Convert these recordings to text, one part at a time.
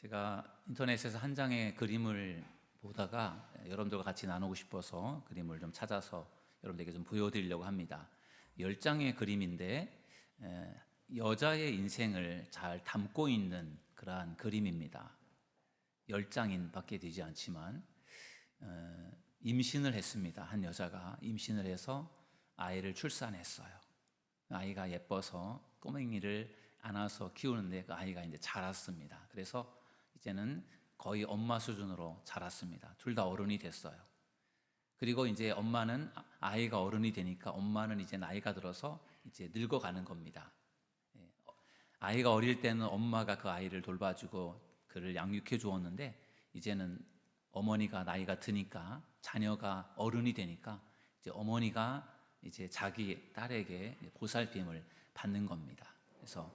제가 인터넷에서 한 장의 그림을 보다가 여러분들과 같이 나누고 싶어서 그림을 좀 찾아서 여러분들에게 좀 보여드리려고 합니다. 10장의 그림인데 여자의 인생을 잘 담고 있는 그러한 그림입니다. 10장인 밖에 되지 않지만 임신을 했습니다. 한 여자가 임신을 해서 아이를 출산했어요. 아이가 예뻐서 꼬맹이를 안아서 키우는데 그 아이가 이제 자랐습니다. 그래서 이제는 거의 엄마 수준으로 자랐습니다. 둘 다 어른이 됐어요. 그리고 이제 엄마는 아이가 어른이 되니까 엄마는 이제 나이가 들어서 이제 늙어가는 겁니다. 아이가 어릴 때는 엄마가 그 아이를 돌봐주고 그를 양육해 주었는데 이제는 어머니가 나이가 드니까 자녀가 어른이 되니까 이제 어머니가 이제 자기 딸에게 보살핌을 받는 겁니다. 그래서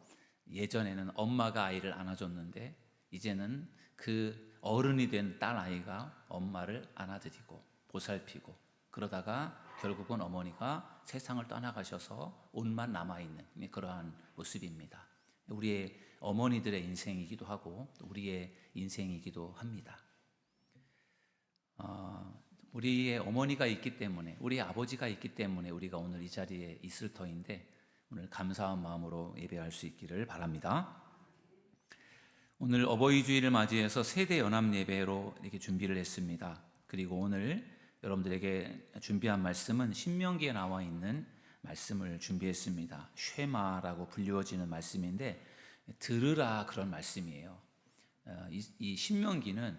예전에는 엄마가 아이를 안아줬는데 이제는 그 어른이 된 딸 아이가 엄마를 안아드리고 보살피고 그러다가 결국은 어머니가 세상을 떠나가셔서 옷만 남아있는 그러한 모습입니다. 우리의 어머니들의 인생이기도 하고 우리의 인생이기도 합니다. 우리의 어머니가 있기 때문에 우리의 아버지가 있기 때문에 우리가 오늘 이 자리에 있을 터인데 오늘 감사한 마음으로 예배할 수 있기를 바랍니다. 오늘 어버이 주일을 맞이해서 세대 연합 예배로 이렇게 준비를 했습니다. 그리고 오늘 여러분들에게 준비한 말씀은 신명기에 나와 있는 말씀을 준비했습니다. 쉐마라고 불리워지는 말씀인데 들으라 그런 말씀이에요. 이 신명기는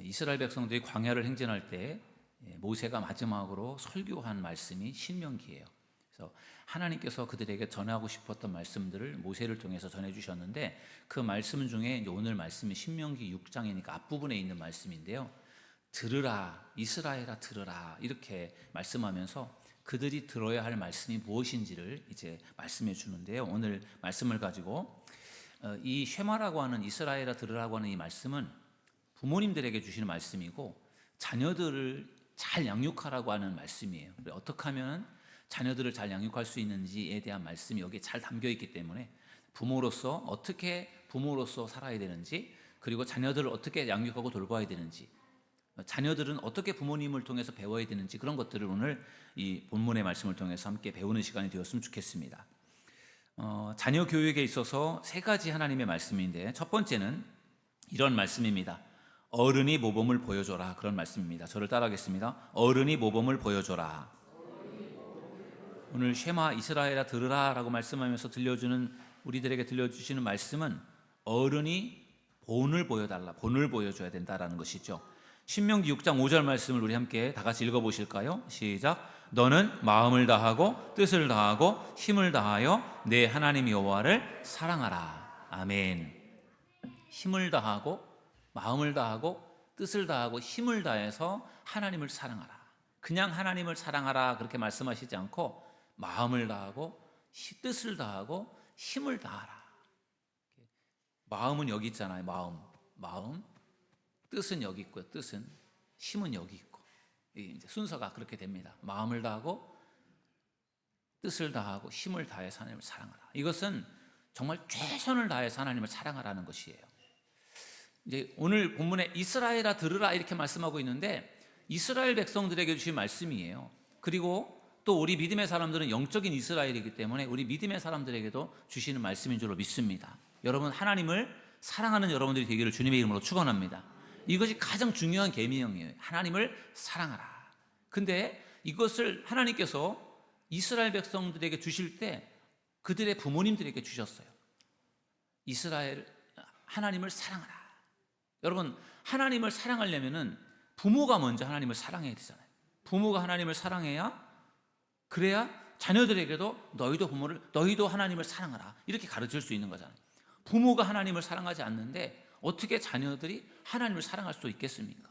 이스라엘 백성들이 광야를 행진할 때 모세가 마지막으로 설교한 말씀이 신명기예요. 그래서 하나님께서 그들에게 전하고 싶었던 말씀들을 모세를 통해서 전해주셨는데 그 말씀 중에 오늘 말씀이 신명기 6장이니까 앞부분에 있는 말씀인데요. 들으라 이스라엘아 들으라 이렇게 말씀하면서 그들이 들어야 할 말씀이 무엇인지를 이제 말씀해 주는데요. 오늘 말씀을 가지고 이 쉐마라고 하는 이스라엘아 들으라고 하는 이 말씀은 부모님들에게 주시는 말씀이고 자녀들을 잘 양육하라고 하는 말씀이에요. 어떻게 하면 자녀들을 잘 양육할 수 있는지에 대한 말씀이 여기에 잘 담겨 있기 때문에 부모로서 어떻게 부모로서 살아야 되는지 그리고 자녀들을 어떻게 양육하고 돌봐야 되는지 자녀들은 어떻게 부모님을 통해서 배워야 되는지 그런 것들을 오늘 이 본문의 말씀을 통해서 함께 배우는 시간이 되었으면 좋겠습니다. 자녀 교육에 있어서 세 가지 하나님의 말씀인데 첫 번째는 이런 말씀입니다. 어른이 모범을 보여줘라 그런 말씀입니다. 저를 따라하겠습니다. 어른이 모범을 보여줘라. 오늘 쉐마 이스라엘아 들으라 라고 말씀하면서 들려주는 우리들에게 들려주시는 말씀은 어른이 본을 보여달라 본을 보여줘야 된다라는 것이죠. 신명기 6장 5절 말씀을 우리 함께 다 같이 읽어보실까요? 시작. 너는 마음을 다하고 뜻을 다하고 힘을 다하여 내 하나님 여호와를 사랑하라. 아멘. 힘을 다하고 마음을 다하고 뜻을 다하고 힘을 다해서 하나님을 사랑하라. 그냥 하나님을 사랑하라 그렇게 말씀하시지 않고 마음을 다하고 뜻을 다하고 힘을 다하라. 마음은 여기 있잖아요. 마음. 뜻은 여기 있고요. 뜻은 힘은 여기 있고 이제 순서가 그렇게 됩니다. 마음을 다하고 뜻을 다하고 힘을 다해서 하나님을 사랑하라. 이것은 정말 최선을 다해서 하나님을 사랑하라는 것이에요. 이제 오늘 본문에 이스라엘아 들으라 이렇게 말씀하고 있는데 이스라엘 백성들에게 주신 말씀이에요. 그리고 또 우리 믿음의 사람들은 영적인 이스라엘이기 때문에 우리 믿음의 사람들에게도 주시는 말씀인 줄로 믿습니다. 여러분 하나님을 사랑하는 여러분들이 되기를 주님의 이름으로 축원합니다. 이것이 가장 중요한 계명이에요. 하나님을 사랑하라. 근데 이것을 하나님께서 이스라엘 백성들에게 주실 때 그들의 부모님들에게 주셨어요. 이스라엘 하나님을 사랑하라. 여러분 하나님을 사랑하려면은 부모가 먼저 하나님을 사랑해야 되잖아요. 부모가 하나님을 사랑해야 그래야 자녀들에게도 너희도 하나님을 사랑하라 이렇게 가르칠 수 있는 거잖아요. 부모가 하나님을 사랑하지 않는데 어떻게 자녀들이 하나님을 사랑할 수 있겠습니까?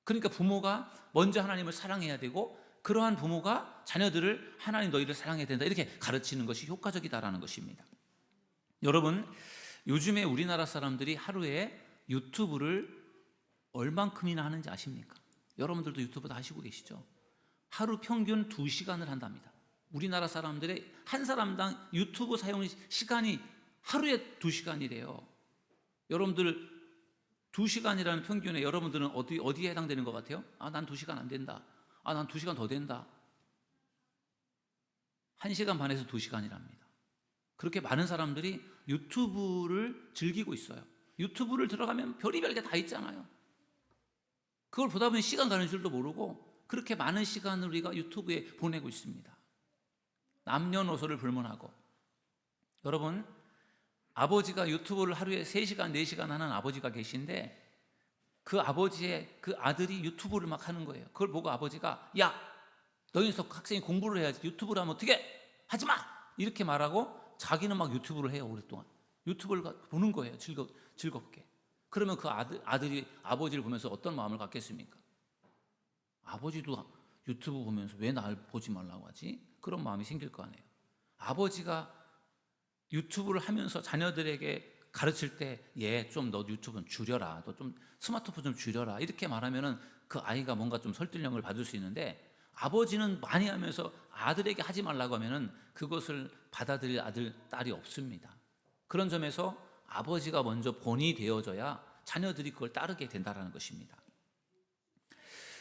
그러니까 부모가 먼저 하나님을 사랑해야 되고 그러한 부모가 자녀들을 하나님 너희를 사랑해야 된다 이렇게 가르치는 것이 효과적이다라는 것입니다. 여러분 요즘에 우리나라 사람들이 하루에 유튜브를 얼만큼이나 하는지 아십니까? 여러분들도 유튜브 다 하시고 계시죠? 하루 평균 2시간을 한답니다. 우리나라 사람들의 한 사람당 유튜브 사용 시간이 하루에 2시간이래요. 여러분들 2시간이라는 평균에 여러분들은 어디에 해당되는 것 같아요? 난 2시간 안 된다. 난 2시간 더 된다. 1시간 반에서 2시간이랍니다. 그렇게 많은 사람들이 유튜브를 즐기고 있어요. 유튜브를 들어가면 별의별 게 다 있잖아요. 그걸 보다 보면 시간 가는 줄도 모르고 그렇게 많은 시간을 우리가 유튜브에 보내고 있습니다. 남녀노소를 불문하고. 여러분, 아버지가 유튜브를 하루에 3시간, 4시간 하는 아버지가 계신데 그 아버지의 그 아들이 유튜브를 막 하는 거예요. 그걸 보고 아버지가 야, 너 녀석 학생이 공부를 해야지 유튜브를 하면 어떻게 하지 마! 이렇게 말하고 자기는 막 유튜브를 해요. 오랫동안 유튜브를 보는 거예요. 즐겁게. 그러면 그 아들이 아버지를 보면서 어떤 마음을 갖겠습니까? 아버지도 유튜브 보면서 왜 날 보지 말라고 하지? 그런 마음이 생길 거 아니에요. 아버지가 유튜브를 하면서 자녀들에게 가르칠 때 좀 너 유튜브는 줄여라, 너 좀 스마트폰 좀 줄여라 이렇게 말하면은 그 아이가 뭔가 좀 설득력을 받을 수 있는데, 아버지는 많이 하면서 아들에게 하지 말라고 하면은 그것을 받아들일 아들, 딸이 없습니다. 그런 점에서 아버지가 먼저 본이 되어져야 자녀들이 그걸 따르게 된다는 것입니다.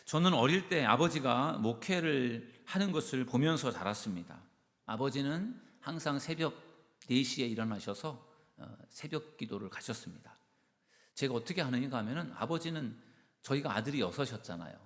저는 어릴 때 아버지가 목회를 하는 것을 보면서 자랐습니다. 아버지는 항상 새벽 4시에 일어나셔서 새벽 기도를 가셨습니다. 제가 어떻게 하느냐 하면은, 아버지는 저희가 아들이 6이었잖아요.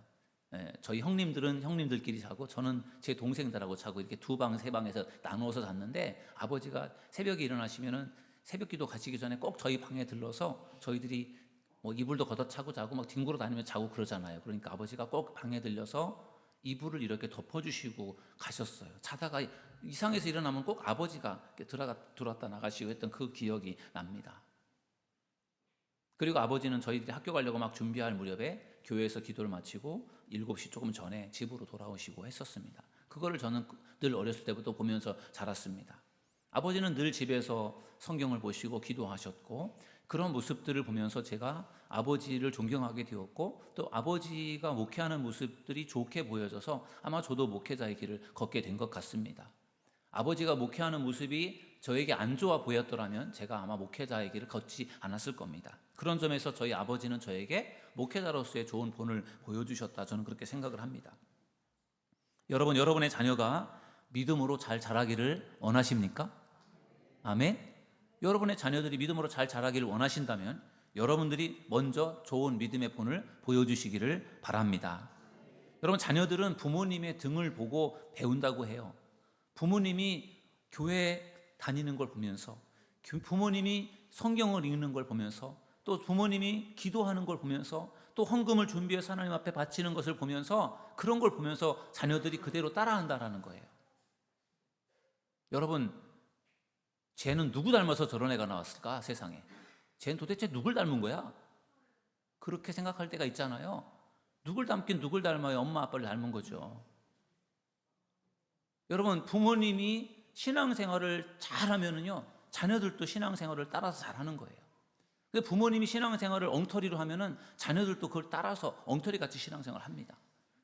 저희 형님들은 형님들끼리 자고 저는 제 동생들하고 자고 이렇게 2방, 3방에서 나누어서 잤는데, 아버지가 새벽에 일어나시면은 새벽 기도 가시기 전에 꼭 저희 방에 들러서 저희들이 뭐 이불도 걷어차고 자고 막 뒹굴어 다니며 자고 그러잖아요. 그러니까 아버지가 꼭 방에 들려서 이불을 이렇게 덮어주시고 가셨어요. 자다가 이상해서 일어나면 꼭 아버지가 들어왔다 나가시고 했던 그 기억이 납니다. 그리고 아버지는 저희들이 학교 가려고 막 준비할 무렵에 교회에서 기도를 마치고 7시 조금 전에 집으로 돌아오시고 했었습니다. 그거를 저는 늘 어렸을 때부터 보면서 자랐습니다. 아버지는 늘 집에서 성경을 보시고 기도하셨고, 그런 모습들을 보면서 제가 아버지를 존경하게 되었고, 또 아버지가 목회하는 모습들이 좋게 보여져서 아마 저도 목회자의 길을 걷게 된 것 같습니다. 아버지가 목회하는 모습이 저에게 안 좋아 보였더라면 제가 아마 목회자의 길을 걷지 않았을 겁니다. 그런 점에서 저희 아버지는 저에게 목회자로서의 좋은 본을 보여주셨다, 저는 그렇게 생각을 합니다. 여러분, 여러분의 자녀가 믿음으로 잘 자라기를 원하십니까? 아멘. 여러분의 자녀들이 믿음으로 잘 자라기를 원하신다면 여러분들이 먼저 좋은 믿음의 본을 보여주시기를 바랍니다. 여러분, 자녀들은 부모님의 등을 보고 배운다고 해요. 부모님이 교회 다니는 걸 보면서, 부모님이 성경을 읽는 걸 보면서, 또 부모님이 기도하는 걸 보면서, 또 헌금을 준비해서 하나님 앞에 바치는 것을 보면서, 그런 걸 보면서 자녀들이 그대로 따라한다라는 거예요. 여러분, 쟤는 누구 닮아서 저런 애가 나왔을까 세상에? 쟤는 도대체 누굴 닮은 거야? 그렇게 생각할 때가 있잖아요. 누굴 닮긴 누굴 닮아요? 엄마 아빠를 닮은 거죠. 여러분, 부모님이 신앙생활을 잘하면은요, 자녀들도 신앙생활을 따라서 잘하는 거예요. 부모님이 신앙생활을 엉터리로 하면은 자녀들도 그걸 따라서 엉터리같이 신앙생활을 합니다.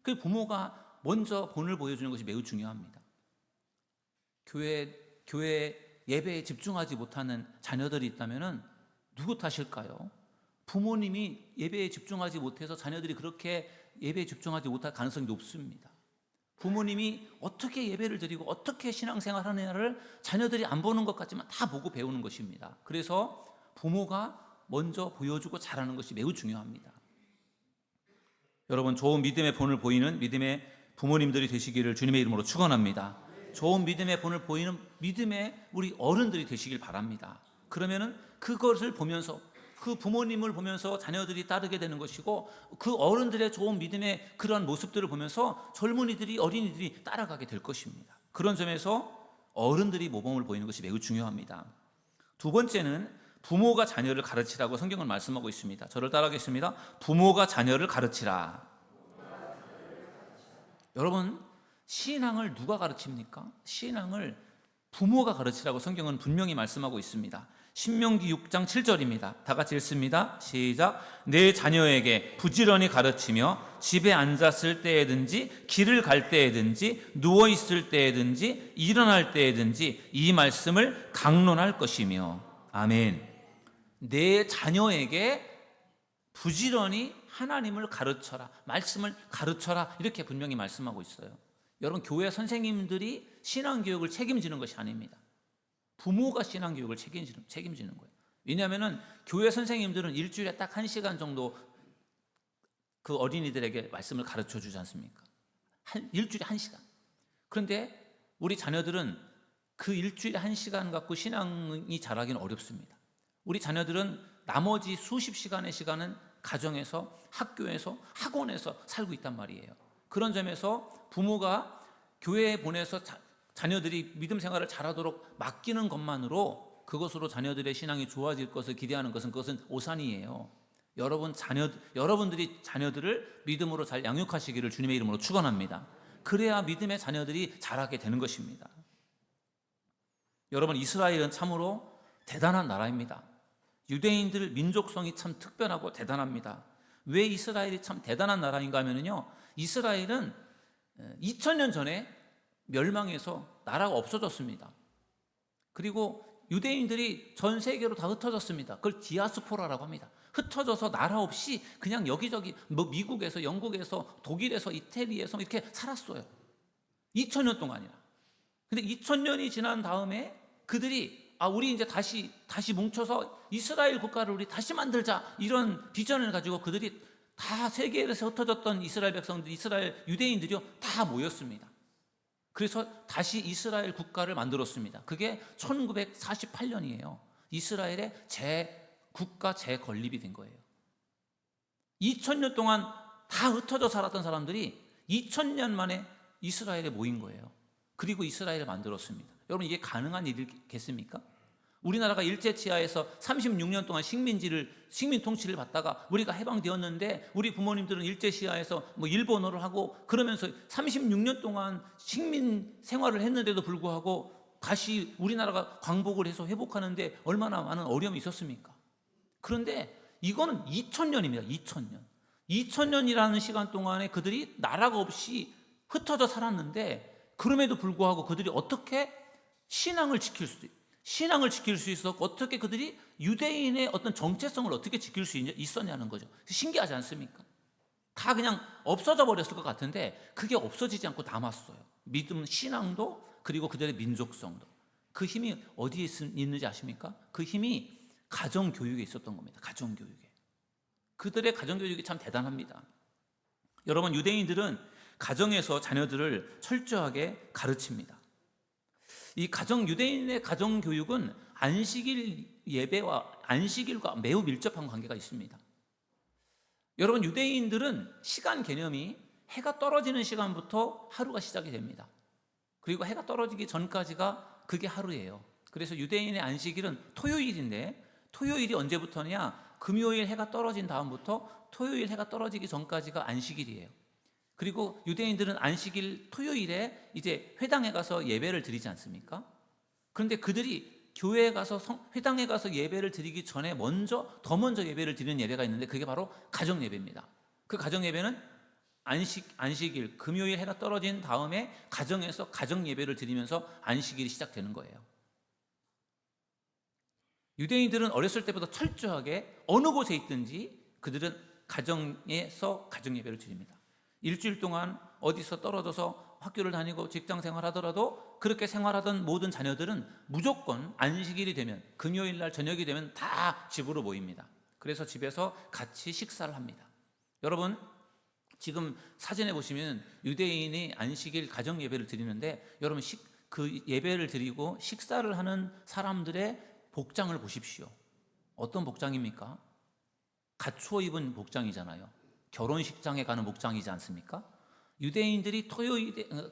그 부모가 먼저 본을 보여주는 것이 매우 중요합니다. 교회 예배에 집중하지 못하는 자녀들이 있다면은 누구 탓일까요? 부모님이 예배에 집중하지 못해서 자녀들이 그렇게 예배에 집중하지 못할 가능성이 높습니다. 부모님이 어떻게 예배를 드리고 어떻게 신앙생활 하느냐를 자녀들이 안 보는 것 같지만 다 보고 배우는 것입니다. 그래서 부모가 먼저 보여주고 잘하는 것이 매우 중요합니다. 여러분, 좋은 믿음의 본을 보이는 믿음의 부모님들이 되시기를 주님의 이름으로 축원합니다. 좋은 믿음의 본을 보이는 믿음의 우리 어른들이 되시길 바랍니다. 그러면은 그것을 보면서, 그 부모님을 보면서 자녀들이 따르게 되는 것이고, 그 어른들의 좋은 믿음의 그러한 모습들을 보면서 젊은이들이, 어린이들이 따라가게 될 것입니다. 그런 점에서 어른들이 모범을 보이는 것이 매우 중요합니다. 두 번째는 부모가 자녀를 가르치라고 성경은 말씀하고 있습니다. 저를 따라하겠습니다. 부모가 자녀를 가르치라. 여러분, 신앙을 누가 가르칩니까? 신앙을 부모가 가르치라고 성경은 분명히 말씀하고 있습니다. 신명기 6장 7절입니다. 다 같이 읽습니다. 시작. 내 자녀에게 부지런히 가르치며 집에 앉았을 때에든지 길을 갈 때에든지 누워 있을 때에든지 일어날 때에든지 이 말씀을 강론할 것이며. 아멘. 내 자녀에게 부지런히 하나님을 가르쳐라, 말씀을 가르쳐라, 이렇게 분명히 말씀하고 있어요. 여러분, 교회 선생님들이 신앙교육을 책임지는 것이 아닙니다. 부모가 신앙교육을 책임지는 거예요. 왜냐하면 교회 선생님들은 일주일에 딱 1시간 정도 그 어린이들에게 말씀을 가르쳐 주지 않습니까? 일주일에 1시간. 그런데 우리 자녀들은 그 일주일에 1시간 갖고 신앙이 자라기는 어렵습니다. 우리 자녀들은 나머지 수십 시간의 시간은 가정에서, 학교에서, 학원에서 살고 있단 말이에요. 그런 점에서 부모가 교회에 보내서 자녀들이 믿음 생활을 잘하도록 맡기는 것만으로 그것으로 자녀들의 신앙이 좋아질 것을 기대하는 것은 그것은 오산이에요. 여러분들이 자녀들을 믿음으로 잘 양육하시기를 주님의 이름으로 축원합니다. 그래야 믿음의 자녀들이 자라게 되는 것입니다. 여러분, 이스라엘은 참으로 대단한 나라입니다. 유대인들 민족성이 참 특별하고 대단합니다. 왜 이스라엘이 참 대단한 나라인가 하면요, 이스라엘은 2000년 전에 멸망해서 나라가 없어졌습니다. 그리고 유대인들이 전 세계로 다 흩어졌습니다. 그걸 디아스포라라고 합니다. 흩어져서 나라 없이 그냥 여기저기 미국에서, 영국에서, 독일에서, 이태리에서 이렇게 살았어요. 2000년 동안이나. 근데 2000년이 지난 다음에 그들이 우리 이제 다시 뭉쳐서 이스라엘 국가를 우리 다시 만들자, 이런 비전을 가지고 그들이 다 세계에서 흩어졌던 이스라엘 백성들, 이스라엘 유대인들이요, 다 모였습니다. 그래서 다시 이스라엘 국가를 만들었습니다. 그게 1948년이에요. 이스라엘의 국가 재건립이 된 거예요. 2000년 동안 다 흩어져 살았던 사람들이 2000년 만에 이스라엘에 모인 거예요. 그리고 이스라엘을 만들었습니다. 여러분, 이게 가능한 일이겠습니까? 우리나라가 일제치하에서 36년 동안 식민 통치를 받다가 우리가 해방되었는데, 우리 부모님들은 일제시하에서 일본어를 하고 그러면서 36년 동안 식민 생활을 했는데도 불구하고 다시 우리나라가 광복을 해서 회복하는데 얼마나 많은 어려움이 있었습니까? 그런데 이거는 2000년입니다. 2000년. 2000년이라는 시간 동안에 그들이 나라가 없이 흩어져 살았는데, 그럼에도 불구하고 그들이 어떻게 신앙을 지킬 수 있었고, 어떻게 그들이 유대인의 어떤 정체성을 어떻게 지킬 수 있었냐는 거죠. 신기하지 않습니까? 다 그냥 없어져 버렸을 것 같은데 그게 없어지지 않고 남았어요. 믿음, 신앙도, 그리고 그들의 민족성도. 그 힘이 어디에 있는지 아십니까? 그 힘이 가정교육에 있었던 겁니다. 가정교육에. 그들의 가정교육이 참 대단합니다. 여러분, 유대인들은 가정에서 자녀들을 철저하게 가르칩니다. 유대인의 가정교육은 안식일 예배와 안식일과 매우 밀접한 관계가 있습니다. 여러분, 유대인들은 시간 개념이 해가 떨어지는 시간부터 하루가 시작이 됩니다. 그리고 해가 떨어지기 전까지가 그게 하루예요. 그래서 유대인의 안식일은 토요일인데, 토요일이 언제부터냐? 금요일 해가 떨어진 다음부터 토요일 해가 떨어지기 전까지가 안식일이에요. 그리고 유대인들은 안식일 토요일에 이제 회당에 가서 예배를 드리지 않습니까? 그런데 그들이 교회에 가서 회당에 가서 예배를 드리기 전에 더 먼저 예배를 드리는 예배가 있는데, 그게 바로 가정 예배입니다. 그 가정 예배는 안식일 금요일 해가 떨어진 다음에 가정에서 가정 예배를 드리면서 안식일이 시작되는 거예요. 유대인들은 어렸을 때부터 철저하게 어느 곳에 있든지 그들은 가정에서 가정 예배를 드립니다. 일주일 동안 어디서 떨어져서 학교를 다니고 직장 생활하더라도 그렇게 생활하던 모든 자녀들은 무조건 안식일이 되면, 금요일 날 저녁이 되면 다 집으로 모입니다. 그래서 집에서 같이 식사를 합니다. 여러분, 지금 사진에 보시면 유대인이 안식일 가정 예배를 드리는데, 여러분 그 예배를 드리고 식사를 하는 사람들의 복장을 보십시오. 어떤 복장입니까? 갖추어 입은 복장이잖아요. 결혼식장에 가는 복장이지 않습니까? 유대인들이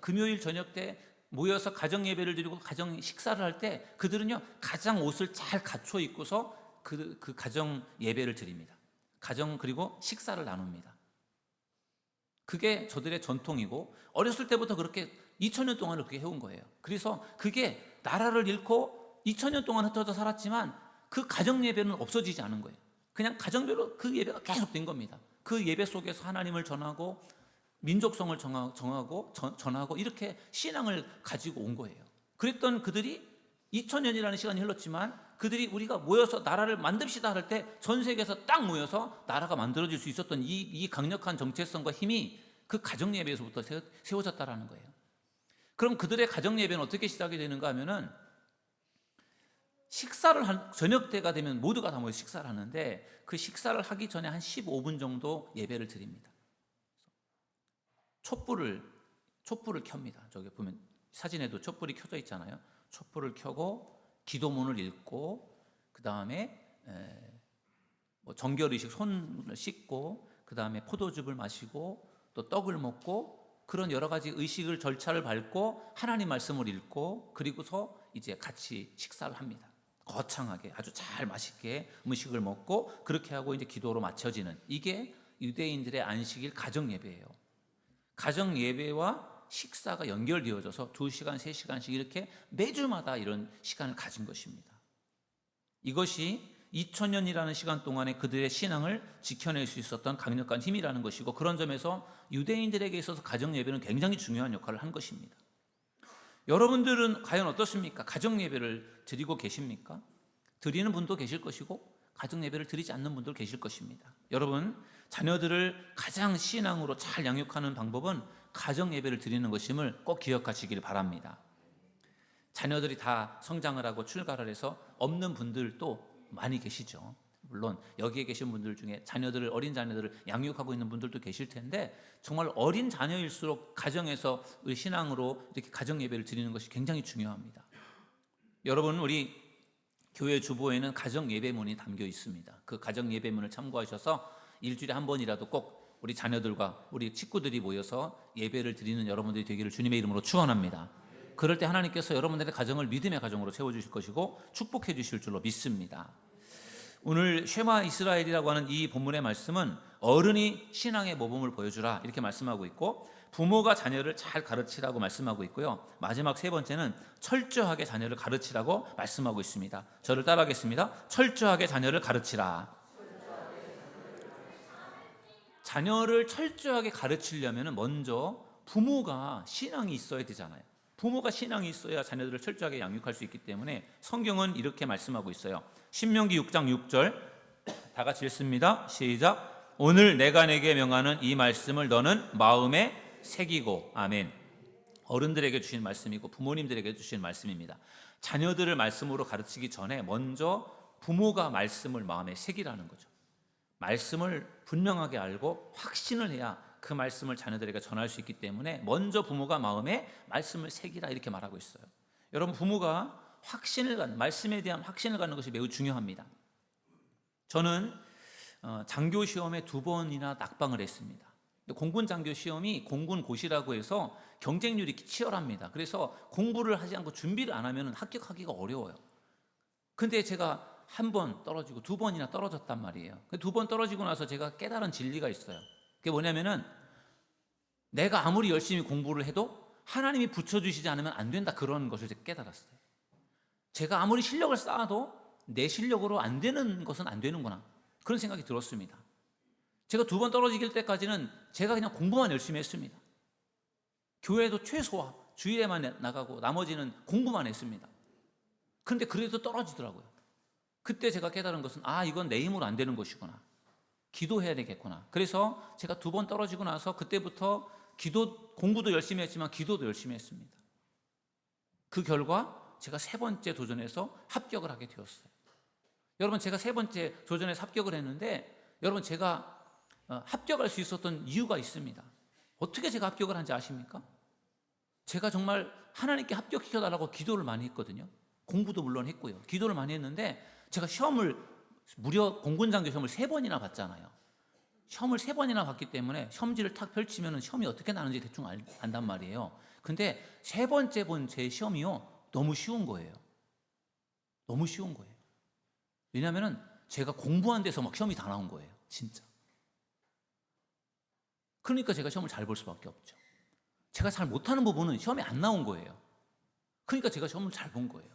금요일 저녁 때 모여서 가정 예배를 드리고 가정 식사를 할 때 그들은요, 가장 옷을 잘 갖춰 입고서 그 가정 예배를 드립니다. 그리고 식사를 나눕니다. 그게 저들의 전통이고, 어렸을 때부터 그렇게 2000년 동안을 그렇게 해온 거예요. 그래서 그게 나라를 잃고 2000년 동안 흩어져 살았지만 그 가정 예배는 없어지지 않은 거예요. 그냥 가정별로 그 예배가 계속된 겁니다. 그 예배 속에서 하나님을 전하고 민족성을 전하고 이렇게 신앙을 가지고 온 거예요. 그랬던 그들이 2000년이라는 시간이 흘렀지만 그들이 우리가 모여서 나라를 만듭시다 할 때 전 세계에서 딱 모여서 나라가 만들어질 수 있었던 이 강력한 정체성과 힘이 그 가정 예배에서부터 세워졌다라는 거예요. 그럼 그들의 가정 예배는 어떻게 시작이 되는가 하면은 저녁 때가 되면 모두가 다 모여서 식사를 하는데 그 식사를 하기 전에 한 15분 정도 예배를 드립니다. 촛불을 켭니다. 저기 보면 사진에도 촛불이 켜져 있잖아요. 촛불을 켜고 기도문을 읽고 그 다음에 정결의식 손을 씻고 그 다음에 포도즙을 마시고 또 떡을 먹고 그런 여러 가지 의식을 절차를 밟고 하나님 말씀을 읽고 그리고서 이제 같이 식사를 합니다. 거창하게 아주 잘 맛있게 음식을 먹고 그렇게 하고 이제 기도로 마쳐지는 이게 유대인들의 안식일 가정 예배예요. 가정 예배와 식사가 연결되어져서 2시간, 3시간씩 이렇게 매주마다 이런 시간을 가진 것입니다. 이것이 2000년이라는 시간 동안에 그들의 신앙을 지켜낼 수 있었던 강력한 힘이라는 것이고 그런 점에서 유대인들에게 있어서 가정 예배는 굉장히 중요한 역할을 한 것입니다. 여러분들은 과연 어떻습니까? 가정 예배를 드리고 계십니까? 드리는 분도 계실 것이고 가정 예배를 드리지 않는 분도 계실 것입니다. 여러분, 자녀들을 가장 신앙으로 잘 양육하는 방법은 가정 예배를 드리는 것임을 꼭 기억하시길 바랍니다. 자녀들이 다 성장을 하고 출가를 해서 없는 분들도 많이 계시죠. 물론 여기에 계신 분들 중에 어린 자녀들을 양육하고 있는 분들도 계실 텐데 정말 어린 자녀일수록 가정에서 신앙으로 이렇게 가정 예배를 드리는 것이 굉장히 중요합니다. 여러분, 우리 교회 주보에는 가정 예배문이 담겨 있습니다. 그 가정 예배문을 참고하셔서 일주일에 한 번이라도 꼭 우리 자녀들과 우리 식구들이 모여서 예배를 드리는 여러분들이 되기를 주님의 이름으로 축원합니다. 그럴 때 하나님께서 여러분들의 가정을 믿음의 가정으로 세워주실 것이고 축복해 주실 줄로 믿습니다. 오늘 쉐마 이스라엘이라고 하는 이 본문의 말씀은 어른이 신앙의 모범을 보여주라 이렇게 말씀하고 있고 부모가 자녀를 잘 가르치라고 말씀하고 있고요. 마지막 세 번째는 철저하게 자녀를 가르치라고 말씀하고 있습니다. 저를 따라하겠습니다. 철저하게 자녀를 가르치라. 자녀를 철저하게 가르치려면 먼저 부모가 신앙이 있어야 되잖아요. 부모가 신앙이 있어야 자녀들을 철저하게 양육할 수 있기 때문에 성경은 이렇게 말씀하고 있어요. 신명기 6장 6절 다 같이 읽습니다. 시작. 오늘 내가 내게 명하는 이 말씀을 너는 마음에 새기고. 아멘. 어른들에게 주신 말씀이고 부모님들에게 주신 말씀입니다. 자녀들을 말씀으로 가르치기 전에 먼저 부모가 말씀을 마음에 새기라는 거죠. 말씀을 분명하게 알고 확신을 해야 그 말씀을 자녀들에게 전할 수 있기 때문에 먼저 부모가 마음에 말씀을 새기라 이렇게 말하고 있어요. 여러분, 부모가 말씀에 대한 확신을 갖는 것이 매우 중요합니다. 저는 장교 시험에 2번이나 낙방을 했습니다. 공군 장교 시험이 공군 고시라고 해서 경쟁률이 치열합니다. 그래서 공부를 하지 않고 준비를 안 하면 합격하기가 어려워요. 근데 제가 1번 떨어지고 2번이나 떨어졌단 말이에요. 2번 떨어지고 나서 제가 깨달은 진리가 있어요. 그게 뭐냐면은 내가 아무리 열심히 공부를 해도 하나님이 붙여주시지 않으면 안 된다, 그런 것을 제가 깨달았어요. 제가 아무리 실력을 쌓아도 내 실력으로 안 되는 것은 안 되는구나, 그런 생각이 들었습니다. 제가 2번 떨어질 때까지는 제가 그냥 공부만 열심히 했습니다. 교회도 최소화 주일에만 나가고 나머지는 공부만 했습니다. 그런데 그래도 떨어지더라고요. 그때 제가 깨달은 것은 이건 내 힘으로 안 되는 것이구나, 기도해야 되겠구나. 그래서 제가 2번 떨어지고 나서 그때부터 공부도 열심히 했지만 기도도 열심히 했습니다. 그 결과 제가 3번째 도전에서 합격을 하게 되었어요. 여러분, 제가 3번째 도전에서 합격을 했는데 여러분, 제가 합격할 수 있었던 이유가 있습니다. 어떻게 제가 합격을 한지 아십니까? 제가 정말 하나님께 합격시켜달라고 기도를 많이 했거든요. 공부도 물론 했고요. 기도를 많이 했는데 제가 무려 공군장교 시험을 3번이나 봤잖아요. 시험을 3번이나 봤기 때문에 시험지를 탁 펼치면 시험이 어떻게 나는지 대충 안단 말이에요. 근데 3번째 본 제 시험이요, 너무 쉬운 거예요. 너무 쉬운 거예요. 왜냐하면 제가 공부한 데서 막 시험이 다 나온 거예요, 진짜. 그러니까 제가 시험을 잘 볼 수밖에 없죠. 제가 잘 못하는 부분은 시험에 안 나온 거예요. 그러니까 제가 시험을 잘 본 거예요.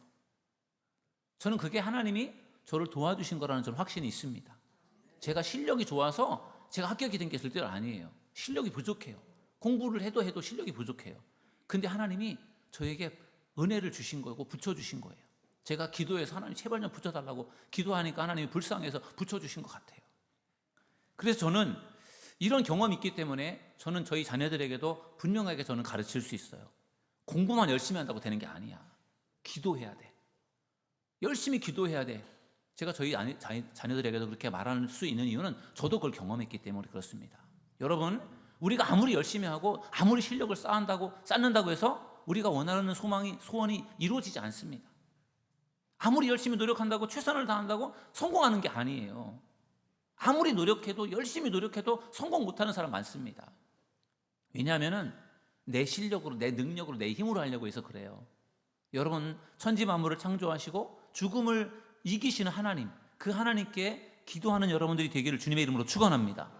저는 그게 하나님이 저를 도와주신 거라는 저는 확신이 있습니다. 제가 실력이 좋아서 제가 합격이 된 게 절대로 아니에요. 실력이 부족해요. 공부를 해도 실력이 부족해요. 근데 하나님이 저에게 은혜를 주신 거고 붙여주신 거예요. 제가 기도해서 하나님 제발 좀 붙여달라고 기도하니까 하나님이 불쌍해서 붙여주신 것 같아요. 그래서 저는 이런 경험이 있기 때문에 저는 저희 자녀들에게도 분명하게 저는 가르칠 수 있어요. 공부만 열심히 한다고 되는 게 아니야. 기도해야 돼. 열심히 기도해야 돼. 제가 저희 자녀들에게도 그렇게 말할 수 있는 이유는 저도 그걸 경험했기 때문에 그렇습니다. 여러분, 우리가 아무리 열심히 하고 아무리 실력을 쌓는다고 해서 우리가 원하는 소원이 이루어지지 않습니다. 아무리 열심히 노력한다고 최선을 다한다고 성공하는 게 아니에요. 아무리 노력해도 열심히 노력해도 성공 못하는 사람 많습니다. 왜냐하면 내 실력으로 내 능력으로 내 힘으로 하려고 해서 그래요. 여러분, 천지 만물을 창조하시고 죽음을 이기시는 하나님, 그 하나님께 기도하는 여러분들이 되기를 주님의 이름으로 축원합니다.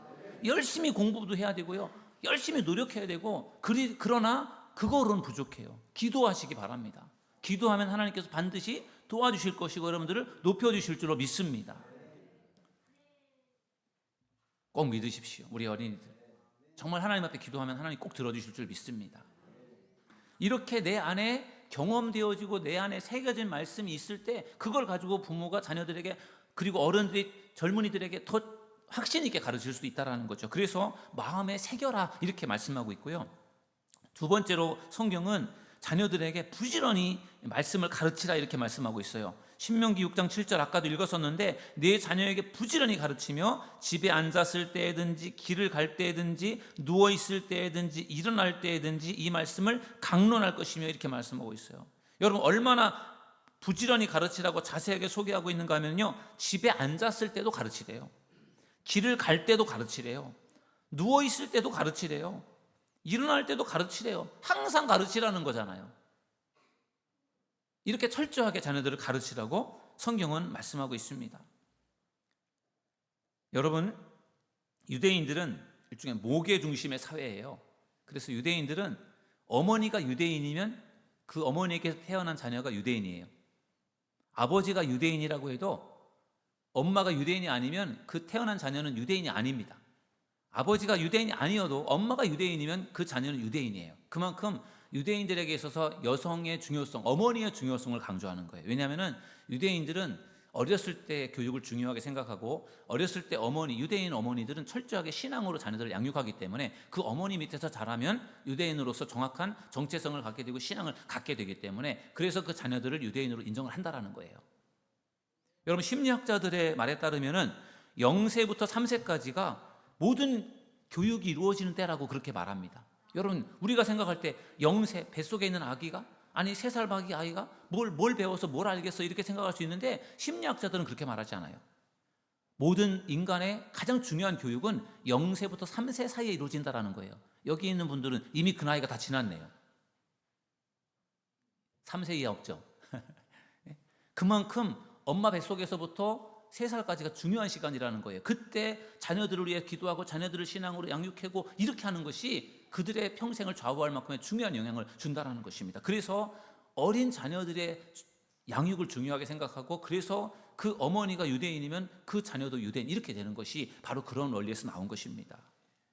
열심히 공부도 해야 되고요, 열심히 노력해야 되고, 그러나 그거로는 부족해요. 기도하시기 바랍니다. 기도하면 하나님께서 반드시 도와주실 것이고 여러분들을 높여주실 줄로 믿습니다. 꼭 믿으십시오. 우리 어린이들 정말 하나님 앞에 기도하면 하나님 꼭 들어주실 줄 믿습니다. 이렇게 내 안에 경험되어지고 내 안에 새겨진 말씀이 있을 때 그걸 가지고 부모가 자녀들에게 그리고 어른들이 젊은이들에게 더 확신 있게 가르칠 수 있다는 거죠. 그래서 마음에 새겨라 이렇게 말씀하고 있고요. 두 번째로 성경은 자녀들에게 부지런히 말씀을 가르치라 이렇게 말씀하고 있어요. 신명기 6장 7절 아까도 읽었었는데 내 자녀에게 부지런히 가르치며 집에 앉았을 때든지 길을 갈 때든지 누워있을 때든지 일어날 때든지 이 말씀을 강론할 것이며 이렇게 말씀하고 있어요. 여러분, 얼마나 부지런히 가르치라고 자세하게 소개하고 있는가 하면요, 집에 앉았을 때도 가르치래요. 길을 갈 때도 가르치래요. 누워있을 때도 가르치래요. 일어날 때도 가르치래요. 항상 가르치라는 거잖아요. 이렇게 철저하게 자녀들을 가르치라고 성경은 말씀하고 있습니다. 여러분, 유대인들은 일종의 모계 중심의 사회예요. 그래서 유대인들은 어머니가 유대인이면 그 어머니에게서 태어난 자녀가 유대인이에요. 아버지가 유대인이라고 해도 엄마가 유대인이 아니면 그 태어난 자녀는 유대인이 아닙니다. 아버지가 유대인이 아니어도 엄마가 유대인이면 그 자녀는 유대인이에요. 그만큼 유대인들에게 있어서 여성의 중요성, 어머니의 중요성을 강조하는 거예요. 왜냐하면 유대인들은 어렸을 때 교육을 중요하게 생각하고 어렸을 때 유대인 어머니들은 철저하게 신앙으로 자녀들을 양육하기 때문에 그 어머니 밑에서 자라면 유대인으로서 정확한 정체성을 갖게 되고 신앙을 갖게 되기 때문에 그래서 그 자녀들을 유대인으로 인정을 한다라는 거예요. 여러분, 심리학자들의 말에 따르면 0세부터 3세까지가 모든 교육이 이루어지는 때라고 그렇게 말합니다. 여러분, 우리가 생각할 때 0세 뱃속에 있는 아기가 아니 3살 박이 아이가 뭘 배워서 뭘 알겠어 이렇게 생각할 수 있는데 심리학자들은 그렇게 말하지 않아요. 모든 인간의 가장 중요한 교육은 0세부터 3세 사이에 이루어진다는 거예요. 여기 있는 분들은 이미 그 나이가 다 지났네요. 3세 이하 없죠. 그만큼 엄마 뱃속에서부터 3살까지가 중요한 시간이라는 거예요. 그때 자녀들을 위해 기도하고 자녀들을 신앙으로 양육하고 이렇게 하는 것이 그들의 평생을 좌우할 만큼의 중요한 영향을 준다는 것입니다. 그래서 어린 자녀들의 양육을 중요하게 생각하고 그래서 그 어머니가 유대인이면 그 자녀도 유대인 이렇게 되는 것이 바로 그런 원리에서 나온 것입니다.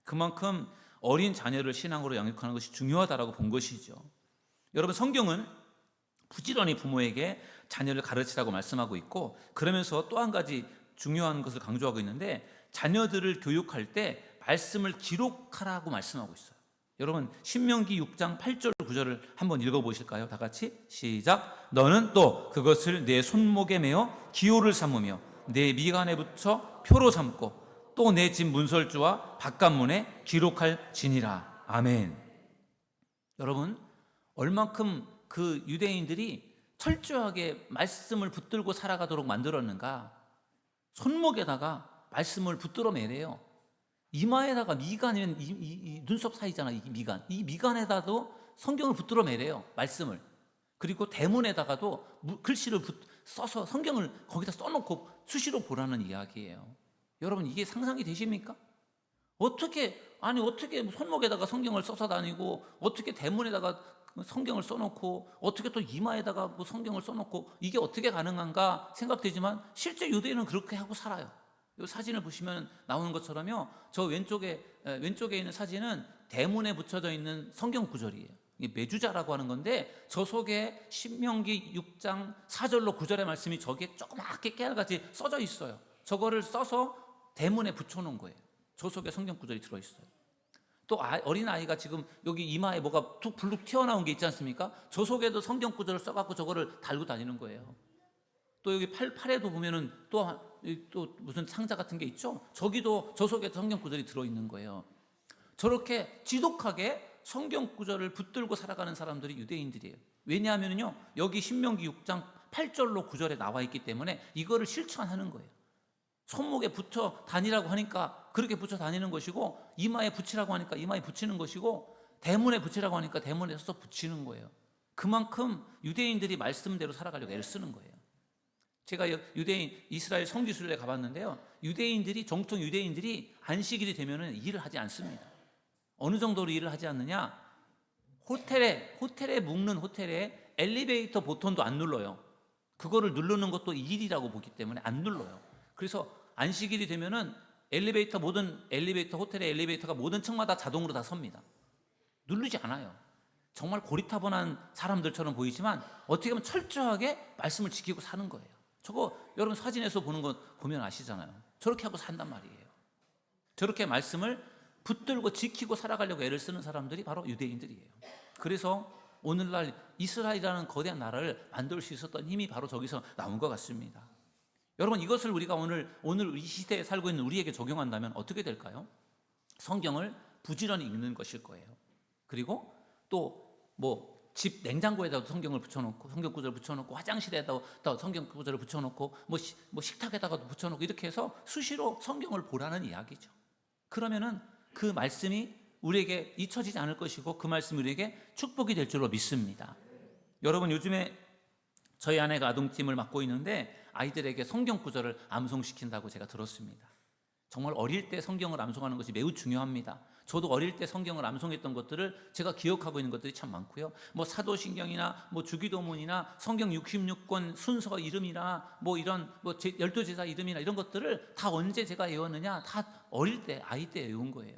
그만큼 어린 자녀를 신앙으로 양육하는 것이 중요하다고 본 것이죠. 여러분, 성경은 부지런히 부모에게 자녀를 가르치라고 말씀하고 있고 그러면서 또 한 가지 중요한 것을 강조하고 있는데 자녀들을 교육할 때 말씀을 기록하라고 말씀하고 있어요. 여러분, 신명기 6장 8절 9절을 한번 읽어보실까요? 다 같이 시작. 너는 또 그것을 내 손목에 매어 기호를 삼으며 내 미간에 붙여 표로 삼고 또 내 집 문설주와 바깥문에 기록할지니라. 아멘. 여러분, 얼만큼 그 유대인들이 철저하게 말씀을 붙들고 살아가도록 만들었는가? 손목에다가 말씀을 붙들어 매래요. 이마에다가 미간이면 이 눈썹 사이잖아. 이 미간에다도 성경을 붙들어 매래요. 말씀을. 그리고 대문에다가도 글씨를 써서 성경을 거기다 써놓고 수시로 보라는 이야기예요. 여러분, 이게 상상이 되십니까? 어떻게 손목에다가 성경을 써서 다니고 어떻게 대문에다가 성경을 써놓고 어떻게 또 이마에다가 성경을 써놓고 이게 어떻게 가능한가 생각되지만 실제 유대인은 그렇게 하고 살아요. 이 사진을 보시면 나오는 것처럼요, 저 왼쪽에 있는 사진은 대문에 붙여져 있는 성경 구절이에요. 이게 메주자라고 하는 건데 저 속에 신명기 6장 4절로 9절의 말씀이 저기에 조그맣게 깨알같이 써져 있어요. 저거를 써서 대문에 붙여놓은 거예요. 저 속에 성경 구절이 들어있어요. 또 어린아이가 지금 여기 이마에 뭐가 툭 불룩 튀어나온 게 있지 않습니까? 저 속에도 성경 구절을 써갖고 저거를 달고 다니는 거예요. 또 여기 팔에도 보면은 또 무슨 상자 같은 게 있죠? 저기도 저 속에 성경 구절이 들어있는 거예요. 저렇게 지독하게 성경 구절을 붙들고 살아가는 사람들이 유대인들이에요. 왜냐하면요, 여기 신명기 6장 8절로 9절에 나와 있기 때문에 이거를 실천하는 거예요. 손목에 붙여 다니라고 하니까 그렇게 붙여 다니는 것이고, 이마에 붙이라고 하니까 이마에 붙이는 것이고, 대문에 붙이라고 하니까 대문에 서서 붙이는 거예요. 그만큼 유대인들이 말씀대로 살아가려고 애를 쓰는 거예요. 제가 유대인 이스라엘 성지순례 가봤는데요, 정통 유대인들이 안식일이 되면은 일을 하지 않습니다. 어느 정도로 일을 하지 않느냐? 호텔에 묵는 호텔에 엘리베이터 버튼도 안 눌러요. 그거를 누르는 것도 일이라고 보기 때문에 안 눌러요. 그래서 안식일이 되면은 호텔의 엘리베이터가 모든 층마다 자동으로 다 섭니다. 누르지 않아요. 정말 고리타분한 사람들처럼 보이지만 어떻게 보면 철저하게 말씀을 지키고 사는 거예요. 저거 여러분 사진에서 보는 거 보면 아시잖아요. 저렇게 하고 산단 말이에요. 저렇게 말씀을 붙들고 지키고 살아가려고 애를 쓰는 사람들이 바로 유대인들이에요. 그래서 오늘날 이스라엘이라는 거대한 나라를 만들 수 있었던 힘이 바로 저기서 나온 것 같습니다. 여러분, 이것을 우리가 오늘 이 시대에 살고 있는 우리에게 적용한다면 어떻게 될까요? 성경을 부지런히 읽는 것일 거예요. 그리고 또 집 냉장고에다가 성경을 붙여놓고, 성경 구절을 붙여놓고, 화장실에다가 성경 구절을 붙여놓고, 식탁에다가도 붙여놓고, 이렇게 해서 수시로 성경을 보라는 이야기죠. 그러면은 그 말씀이 우리에게 잊혀지지 않을 것이고, 그 말씀이 우리에게 축복이 될 줄로 믿습니다. 여러분, 요즘에 저희 아내가 아동팀을 맡고 있는데 아이들에게 성경 구절을 암송시킨다고 제가 들었습니다. 정말 어릴 때 성경을 암송하는 것이 매우 중요합니다. 저도 어릴 때 성경을 암송했던 것들을 제가 기억하고 있는 것들이 참 많고요. 사도신경이나 주기도문이나 성경 66권 순서 이름이나 이런 12제자 이름이나 이런 것들을 다 언제 제가 외웠느냐? 다 어릴 때, 아이 때 외운 거예요.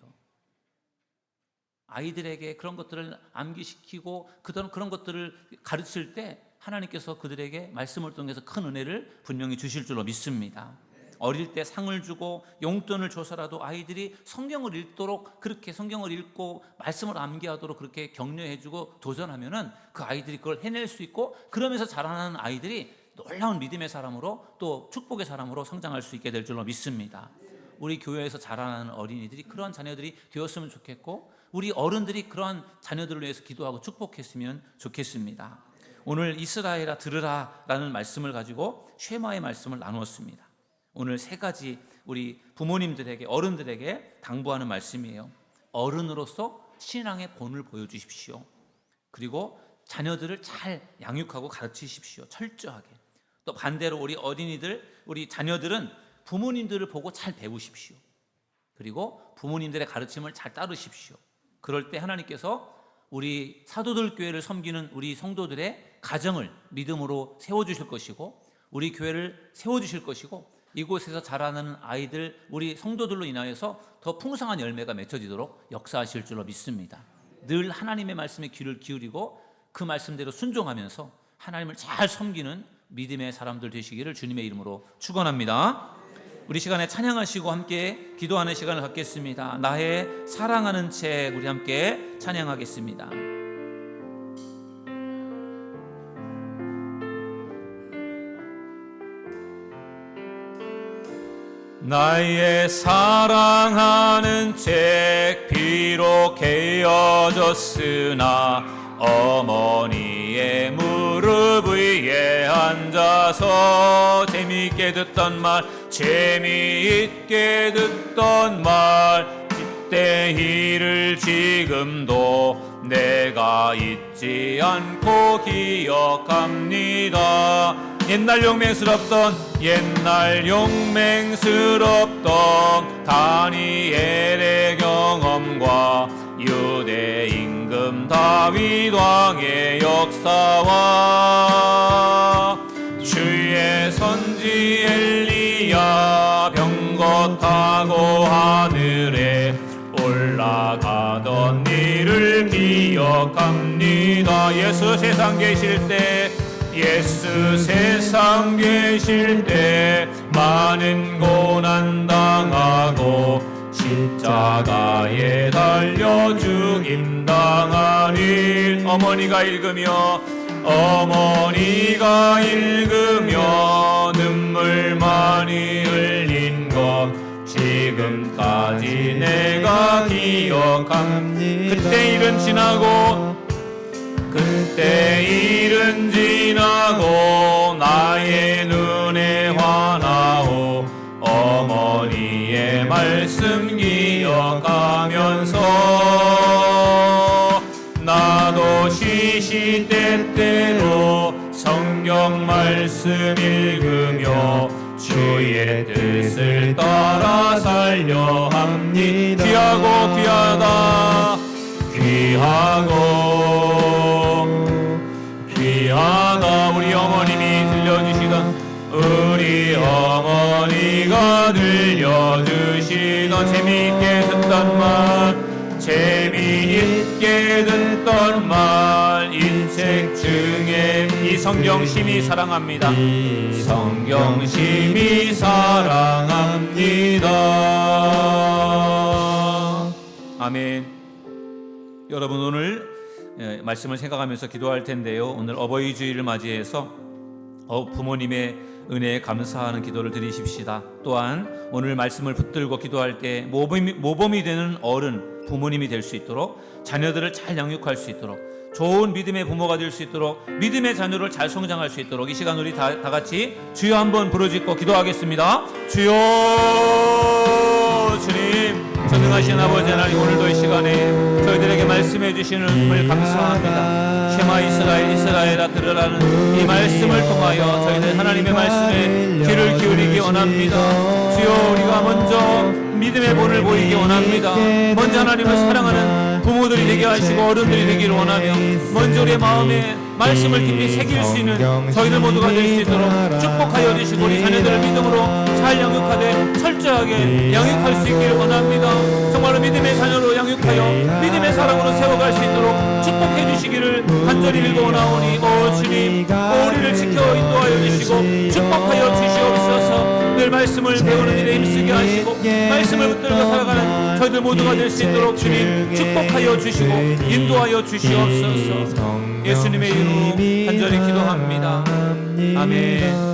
아이들에게 그런 것들을 암기시키고 그런 것들을 가르칠 때 하나님께서 그들에게 말씀을 통해서 큰 은혜를 분명히 주실 줄로 믿습니다. 어릴 때 상을 주고 용돈을 줘서라도 아이들이 성경을 읽도록, 그렇게 성경을 읽고 말씀을 암기하도록 그렇게 격려해주고 도전하면은 그 아이들이 그걸 해낼 수 있고, 그러면서 자라나는 아이들이 놀라운 믿음의 사람으로, 또 축복의 사람으로 성장할 수 있게 될 줄로 믿습니다. 우리 교회에서 자라나는 어린이들이 그러한 자녀들이 되었으면 좋겠고, 우리 어른들이 그러한 자녀들을 위해서 기도하고 축복했으면 좋겠습니다. 오늘 이스라엘아 들으라 라는 말씀을 가지고 쉐마의 말씀을 나누었습니다. 오늘 세 가지 우리 부모님들에게, 어른들에게 당부하는 말씀이에요. 어른으로서 신앙의 본을 보여주십시오. 그리고 자녀들을 잘 양육하고 가르치십시오. 철저하게. 또 반대로 우리 자녀들은 부모님들을 보고 잘 배우십시오. 그리고 부모님들의 가르침을 잘 따르십시오. 그럴 때 하나님께서 우리 사도들 교회를 섬기는 우리 성도들의 가정을 믿음으로 세워주실 것이고, 우리 교회를 세워주실 것이고, 이곳에서 자라나는 아이들, 우리 성도들로 인하여서 더 풍성한 열매가 맺혀지도록 역사하실 줄로 믿습니다. 늘 하나님의 말씀에 귀를 기울이고 그 말씀대로 순종하면서 하나님을 잘 섬기는 믿음의 사람들 되시기를 주님의 이름으로 축원합니다. 우리 시간에 찬양하시고 함께 기도하는 시간을 갖겠습니다. 나의 사랑하는 책, 우리 함께 찬양하겠습니다. 나의 사랑하는 책, 비록 헤어졌으나 어머니의 무릎 위에 앉아서 재미있게 듣던 말 빗대희를 지금도 내가 잊지 않고 기억합니다. 옛날 용맹스럽던 다니엘의 경험과 유대 임금 다윗 왕의 역사와 주의 선지 엘리야 병거 타고 하늘에 올라가던 일을 기억합니다. 예수 세상 계실 때 예수 세상 계실 때 많은 고난 당하고 십자가에 달려 죽임 당한 일 어머니가 읽으며 눈물 많이 흘린 것 지금까지 내가 기억합니다. 그때 일은 지나고 나의 눈에 화나오 어머니의 말씀 기억하면서 나도 시시때때로 성경 말씀 읽으며 주의 뜻을 따라 살려 합니다. 귀하다 우리 어머님이 들려주시던 재미있게 듣던 말 이 책 중에 이 성경 심히 사랑합니다. 아멘. 여러분 오늘 말씀을 생각하면서 기도할 텐데요. 오늘 어버이 주일을 맞이해서 부모님의 은혜에 감사하는 기도를 드리십시다. 또한 오늘 말씀을 붙들고 기도할 때 모범이 되는 어른, 부모님이 될 수 있도록 자녀들을 잘 양육할 수 있도록 좋은 믿음의 부모가 될 수 있도록 믿음의 자녀를 잘 성장할 수 있도록 이 시간 우리 다 같이 주여 한번 부르짖고 기도하겠습니다. 주여 주님 전능하신 아버지 하나님 오늘도 이 시간에 저희들에게 말씀해 주시는 은혜를 감사합니다. 쉐마 이스라엘아 들으라는 이 말씀을 통하여 저희들 하나님의 말씀에 귀를 기울이기 원합니다. 주여 우리가 먼저 믿음의 본을 보이기 원합니다. 먼저 하나님을 사랑하는 부모들이 되게 하시고 어른들이 되기를 원하며 먼저 우리의 마음에 말씀을 깊이 새길 수 있는 저희들 모두가 될 수 있도록 축복하여 주시고 우리 자녀들을 믿음으로 잘 양육하되 철저하게 양육할 수 있기를 원합니다. 정말로 믿음의 자녀로 양육하여 믿음의 사랑으로 세워갈 수 있도록 축복해 주시기를 간절히 빌고나오니 오 주님 우리를 지켜 인도하여 주시고 축복하여 주시옵소서. 늘 말씀을 배우는 일에 힘쓰게 하시고 말씀을 붙들고 살아가는 저희들 모두가 될 수 있도록 주님 축복하여 주시고 인도하여 주시옵소서. 예수님의 이름으로 간절히 기도합니다. 아멘.